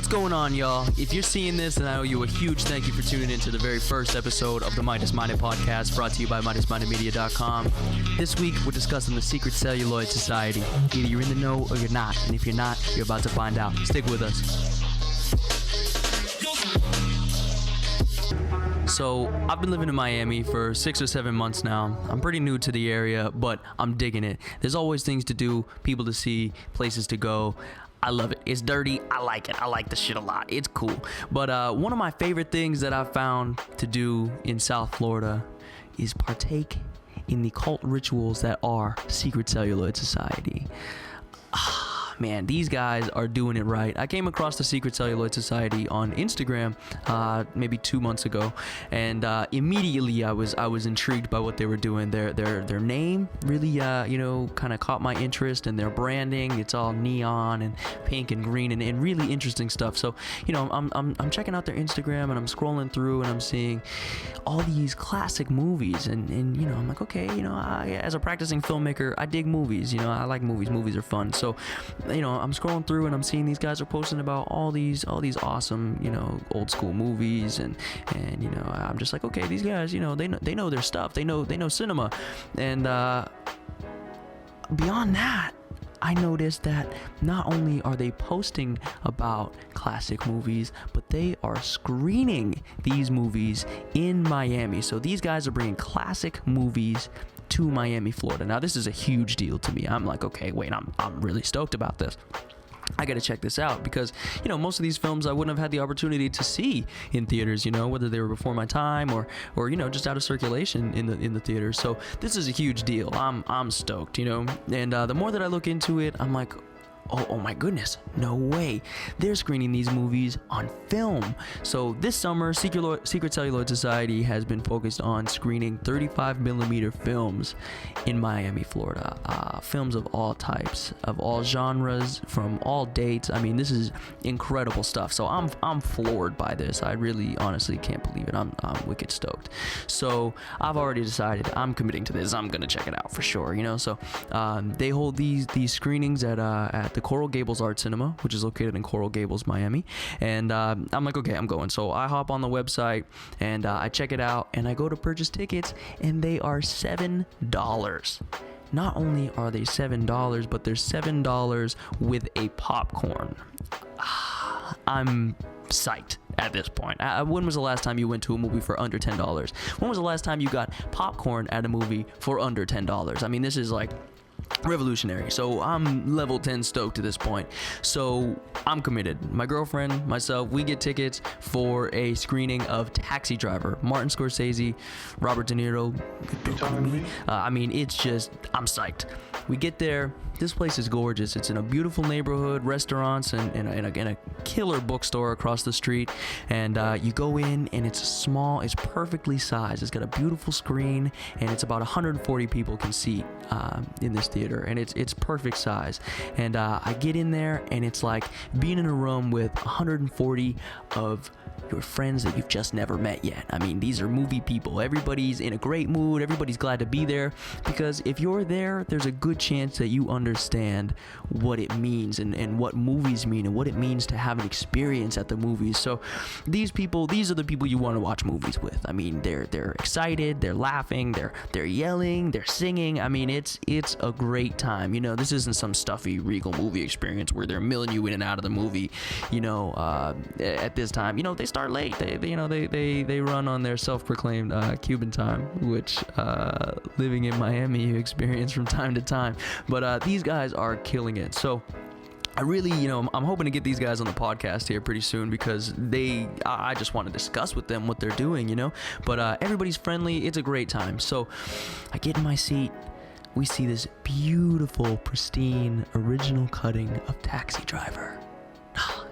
What's going on, y'all? If you're seeing this, then I owe you a huge thank you for tuning in to the very first episode of the Midas Minded Podcast, brought to you by MidasMindedMedia.com. This week, we're discussing the Secret Celluloid Society. Either you're in the know or you're not, and if you're not, you're about to find out. Stick with us. So, I've been living in Miami for 6 or 7 months now. I'm pretty new to the area, but I'm digging it. There's always things to do, people to see, places to go. I love it. It's dirty. I like it. I like the shit a lot. It's cool. But one of my favorite things that I've found to do in South Florida is partake in the cult rituals that are Secret Celluloid Society. Man, these guys are doing it right. I came across the Secret Celluloid Society on Instagram maybe 2 months ago, and immediately I was intrigued by what they were doing. Their name really kind of caught my interest, and their branding, it's all neon and pink and green and really interesting stuff. So I'm checking out their Instagram, and I'm scrolling through, and I'm seeing all these classic movies, and I'm like, okay, as a practicing filmmaker, I dig movies. I like movies. Movies are fun. So I'm scrolling through, and I'm seeing these guys are posting about all these awesome, old school movies, and I'm just like, okay, these guys, they know their stuff. They know cinema, and beyond that, I noticed that not only are they posting about classic movies, but they are screening these movies in Miami. So these guys are bringing classic movies to Miami, Florida. Now, this is a huge deal to me. I'm like, okay, wait, I'm really stoked about this. I gotta check this out because, most of these films I wouldn't have had the opportunity to see in theaters, whether they were before my time or just out of circulation in the theaters. So this is a huge deal. I'm stoked, and the more that I look into it, I'm like, oh my goodness, no way. They're screening these movies on film. So this summer, Secret Celluloid Society has been focused on screening 35mm films in Miami, Florida. Films of all types, of all genres, from all dates. I mean, this is incredible stuff. So I'm floored by this. I really honestly can't believe it. I'm wicked stoked. So I've already decided I'm committing to this. I'm gonna check it out for sure, So they hold these screenings at the Gables Art Cinema, which is located in Coral Gables, Miami. And I'm like, okay, I'm going. So I hop on the website, and I check it out, and I go to purchase tickets, and they are $7. Not only are they $7, but they're $7 with a popcorn. I'm psyched at this point. When was the last time you went to a movie for under $10? When was the last time you got popcorn at a movie for under $10? I mean, this is like revolutionary. So I'm level 10 stoked to this point. So I'm committed. My girlfriend, myself, we get tickets for a screening of Taxi Driver. Martin Scorsese, Robert De Niro. It's just, I'm psyched. We get there. This place is gorgeous. It's in a beautiful neighborhood, restaurants, and a killer bookstore across the street. And you go in, and it's small. It's perfectly sized. It's got a beautiful screen, and it's about 140 people can seat in this theater, and it's perfect size. And I get in there, and it's like being in a room with 140 of your friends that you've just never met yet. I mean, these are movie people. Everybody's in a great mood. Everybody's glad to be there, because if you're there, there's a good chance that you understand what it means and what movies mean and what it means to have an experience at the movies. So these are the people you want to watch movies with. I mean, they're excited, they're laughing, they're yelling, they're singing. I mean, it's a great time. This isn't some stuffy Regal movie experience where they're milling you in and out of the movie. At this time, they start late. They run on their self-proclaimed Cuban time, which living in Miami you experience from time to time. But these guys are killing it. So I really, I'm hoping to get these guys on the podcast here pretty soon, because I just want to discuss with them what they're doing, But everybody's friendly. It's a great time. So I get in my seat. We see this beautiful, pristine, original cutting of Taxi Driver.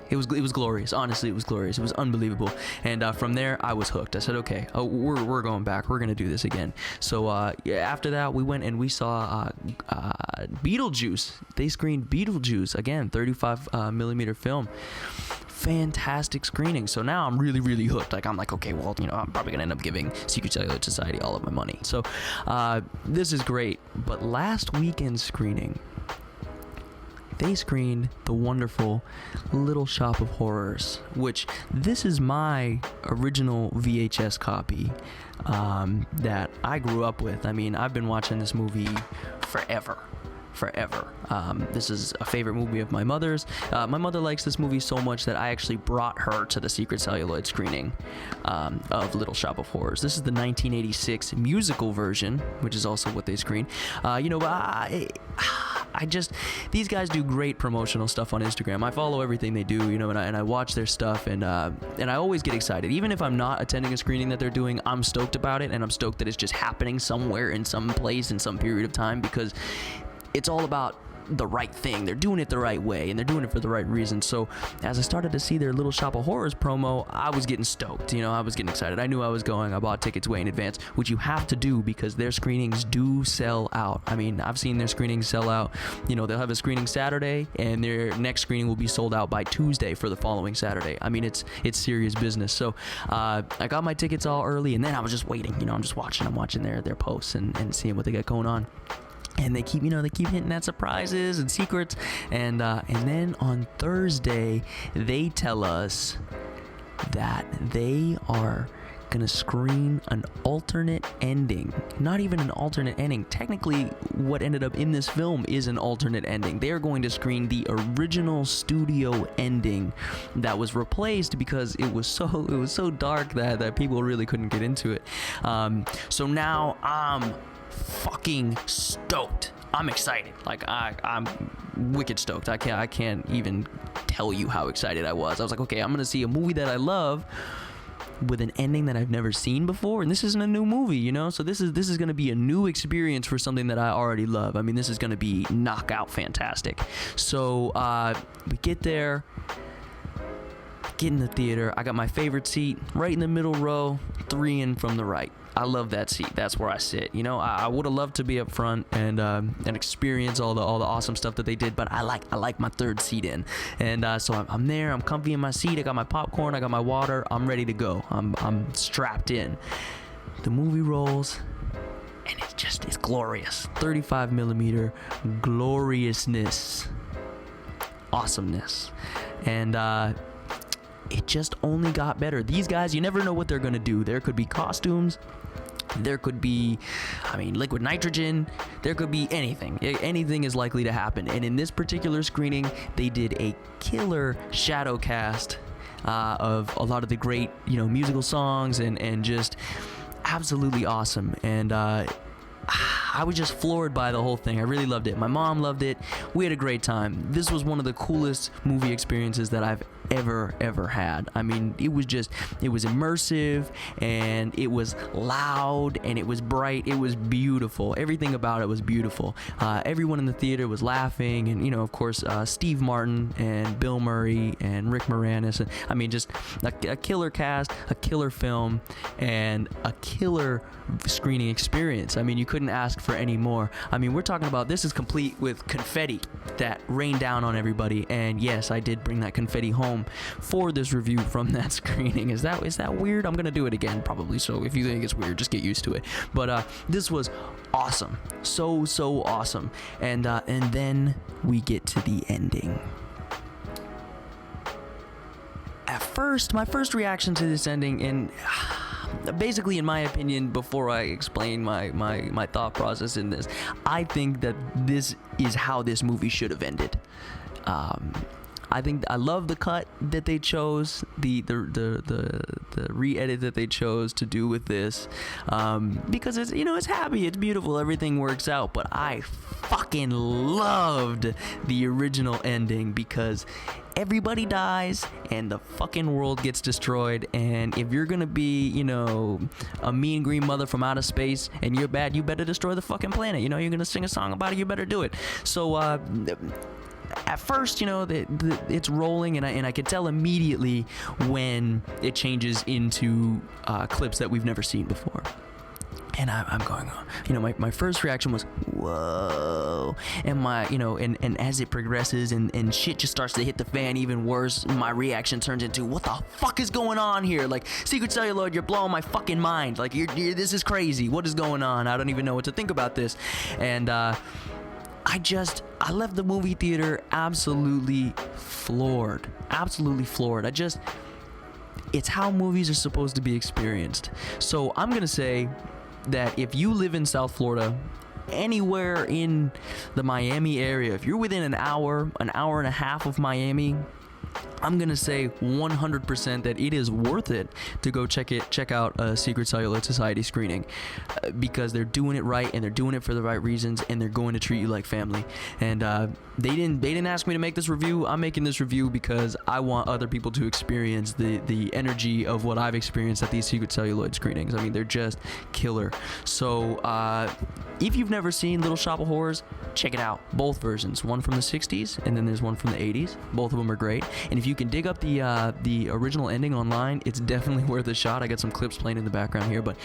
It was glorious. Honestly, it was glorious. It was unbelievable. And from there, I was hooked. I said, okay, we're going back. We're gonna do this again. So after that, we went and we saw Beetlejuice. They screened Beetlejuice again, 35mm film. Fantastic screening. So now I'm really, really hooked. I'm like, okay, well, I'm probably gonna end up giving Secret Celluloid Society all of my money. So this is great. But last weekend's screening, they screened the wonderful Little Shop of Horrors, which this is my original VHS copy that I grew up with. I mean, I've been watching this movie forever. This is a favorite movie of my mother's. My mother likes this movie so much that I actually brought her to the Secret Celluloid screening of Little Shop of Horrors. This is the 1986 musical version, which is also what they screen. These guys do great promotional stuff on Instagram. I follow everything they do, and I watch their stuff, and I always get excited. Even if I'm not attending a screening that they're doing, I'm stoked about it, and I'm stoked that it's just happening somewhere in some place in some period of time, because it's all about the right thing. They're doing it the right way, and they're doing it for the right reason. So as I started to see their Little Shop of Horrors promo, I was getting stoked. I was getting excited. I knew I was going. I bought tickets way in advance, which you have to do because their screenings do sell out. I mean, I've seen their screenings sell out. They'll have a screening Saturday, and their next screening will be sold out by Tuesday for the following Saturday. I mean, it's serious business. So I got my tickets all early, and then I was just waiting. I'm just watching. I'm watching their posts and seeing what they got going on. And they keep hinting at surprises and secrets, and then on Thursday they tell us that they are gonna screen an alternate ending. Not even an alternate ending. Technically, what ended up in this film is an alternate ending. They are going to screen the original studio ending that was replaced because it was so dark that people really couldn't get into it. So now I'm fucking stoked. I'm excited. Like I'm wicked stoked. I can't even tell you how excited I was. I was like, okay, I'm gonna see a movie that I love with an ending that I've never seen before, and this isn't a new movie, so this is gonna be a new experience for something that I already love. I mean, this is gonna be knockout fantastic. So we get there, get in the theater. I got my favorite seat right in the middle row, 3 in from the right. I love that seat. That's where I sit. I would have loved to be up front and experience all the awesome stuff that they did, but I like my third seat in. And so I'm there. I'm comfy in my seat. I got my popcorn. I got my water. I'm ready to go. I'm strapped in. The movie rolls, and it's glorious. 35 millimeter gloriousness, awesomeness, and it just only got better. These guys, you never know what they're gonna do. There could be costumes. There could be, liquid nitrogen. There could be anything. Anything is likely to happen. And in this particular screening, they did a killer shadow cast of a lot of the great, musical songs and just absolutely awesome. And I was just floored by the whole thing. I really loved it. My mom loved it. We had a great time. This was one of the coolest movie experiences that I've ever had. I mean, it was immersive, and it was loud, and it was bright. It was beautiful. Everything about it was beautiful. Everyone in the theater was laughing, and of course Steve Martin and Bill Murray and Rick Moranis. And, I mean, just a killer cast, a killer film, and a killer screening experience. I mean, you couldn't ask for any more. I mean, we're talking about this is complete with confetti that rained down on everybody, and yes, I did bring that confetti home for this review from that screening. Is that weird? I'm gonna do it again probably, so if you think it's weird, just get used to it. But this was awesome. So awesome. And then we get to the ending. At first, my first reaction to this ending, and basically, in my opinion, before I explain my thought process in this, I think that this is how this movie should have ended. I think I love the cut that they chose, the re-edit that they chose to do with this, because it's happy, it's beautiful, everything works out. But I fucking loved the original ending because everybody dies and the fucking world gets destroyed. And if you're gonna be, a mean green mother from outer space and you're bad, you better destroy the fucking planet. You're gonna sing a song about it, you better do it. So at first, it's rolling, and I could tell immediately when it changes into clips that we've never seen before. And I'm going, my first reaction was, whoa. And and as it progresses and shit just starts to hit the fan even worse, my reaction turns into, what the fuck is going on here? Like, Secret Celluloid, you're blowing my fucking mind. Like, this is crazy. What is going on? I don't even know what to think about this. And I left the movie theater absolutely floored. It's how movies are supposed to be experienced. So I'm going to say that if you live in South Florida, anywhere in the Miami area, if you're within an hour and a half of Miami, I'm gonna say 100% that it is worth it to go check out a Secret Celluloid Society screening, because they're doing it right and they're doing it for the right reasons, and they're going to treat you like family. And they didn't ask me to make this review. I'm making this review because I want other people to experience the energy of what I've experienced at these Secret Celluloid screenings. I mean, they're just killer. So if you've never seen Little Shop of Horrors, check it out. Both versions, one from the 60s and then there's one from the 80s. Both of them are great. And if you can dig up the original ending online, it's definitely worth a shot. I got some clips playing in the background here, but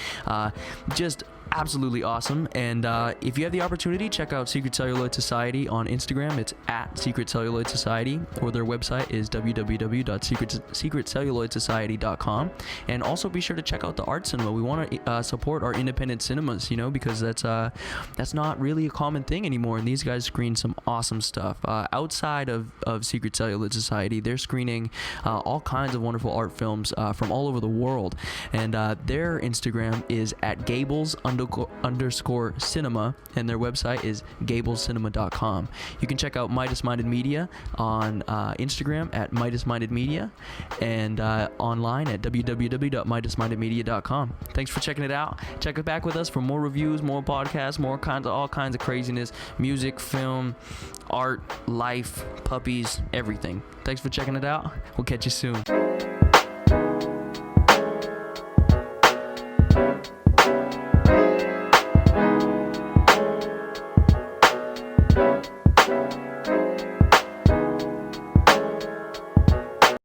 just absolutely awesome. And if you have the opportunity, check out Secret Celluloid Society on Instagram. It's at Secret Celluloid Society, or their website is www.secretcelluloidsociety.com. And also be sure to check out the Art Cinema. We want to support our independent cinemas, because that's not really a common thing anymore. And these guys screen some awesome stuff. Outside of Secret Celluloid Society, they're screening all kinds of wonderful art films from all over the world. And their Instagram is at Gables _ cinema, and their website is gablescinema.com. You can check out Midas Minded Media on Instagram at Midas Minded Media, and online at www.midasmindedmedia.com. Thanks for checking it out. Check it back with us for more reviews, more podcasts, all kinds of craziness, music, film, art, life, puppies, everything. Thanks for checking it out. We'll catch you soon.